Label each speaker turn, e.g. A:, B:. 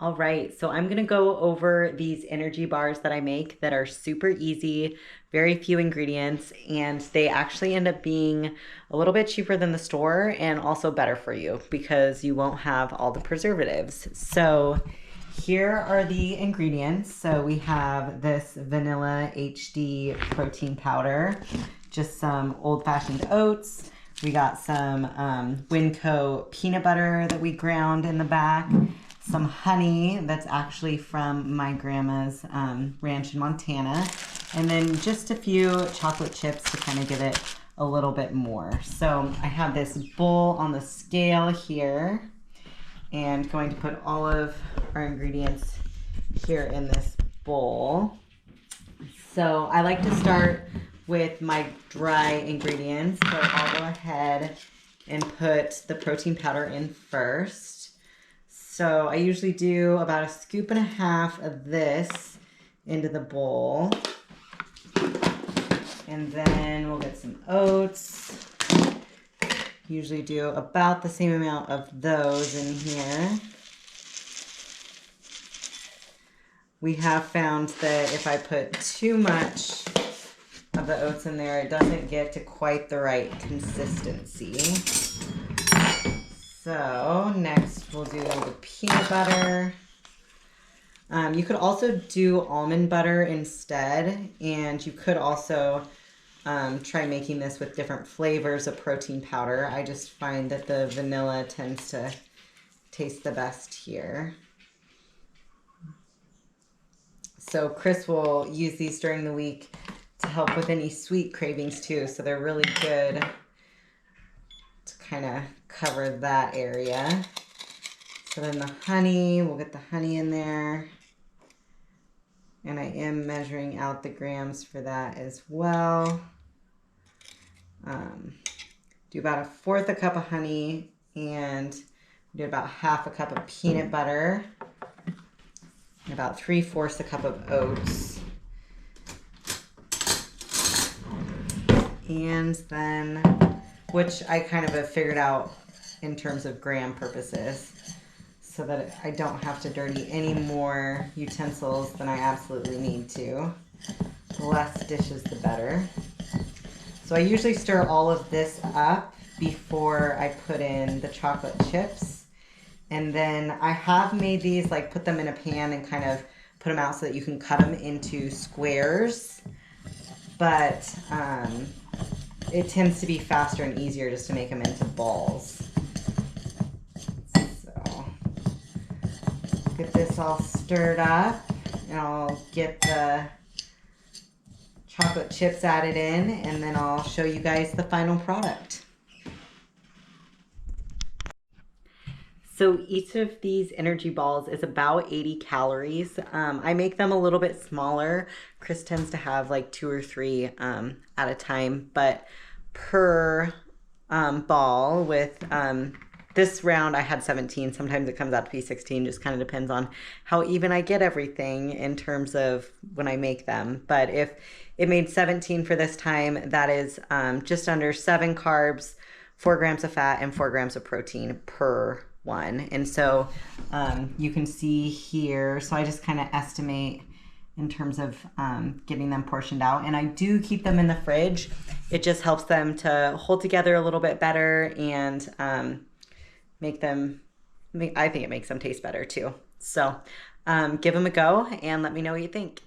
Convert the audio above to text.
A: All right, so I'm gonna go over these energy bars that I make that are super easy, very few ingredients, and they actually end up being a little bit cheaper than the store and also better for you because you won't have all the preservatives. So here are the ingredients. So we have this vanilla HD protein powder, just some old-fashioned oats. We got some Winco peanut butter that we ground in the back, some honey that's actually from my grandma's ranch in Montana, and then just a few chocolate chips to kind of give it a little bit more. So I have this bowl on the scale here and going to put all of our ingredients here in this bowl. So I like to start with my dry ingredients. So I'll go ahead and put the protein powder in first. So I usually do about 1.5 scoops of this into the bowl. And then we'll get some oats. Usually do about the same amount of those in here. We have found that if I put too much of the oats in there, it doesn't get to quite the right consistency. So next we'll do the peanut butter. You could also do almond butter instead, and you could also try making this with different flavors of protein powder. I just find that the vanilla tends to taste the best here. So Chris will use these during the week to help with any sweet cravings too. So they're really good to kind of cover that area. So then the honey, we'll get the honey in there. And I am measuring out the grams for that as well. Do about 1/4 cup of honey and do about 1/2 cup of peanut butter and about 3/4 cup of oats. And then, which I kind of have figured out in terms of gram purposes, so that I don't have to dirty any more utensils than I absolutely need to. The less dishes, the better. So I usually stir all of this up before I put in the chocolate chips. And then I have made these, like put them in a pan and kind of put them out so that you can cut them into squares. But it tends to be faster and easier just to make them into balls. So get this all stirred up, and I'll get the chocolate chips added in, and then I'll show you guys the final product. So each of these energy balls is about 80 calories. I make them a little bit smaller. Chris tends to have like 2 or 3 at a time, but per ball with this round I had 17. Sometimes it comes out to be 16, just kind of depends on how even I get everything in terms of when I make them. But if it made 17 for this time, that is just under 7 carbs, 4 grams of fat, and 4 grams of protein per one. And so you can see here, so I just kind of estimate in terms of getting them portioned out. And I do keep them in the fridge. It just helps them to hold together a little bit better and I think it makes them taste better too. So give them a go and let me know what you think.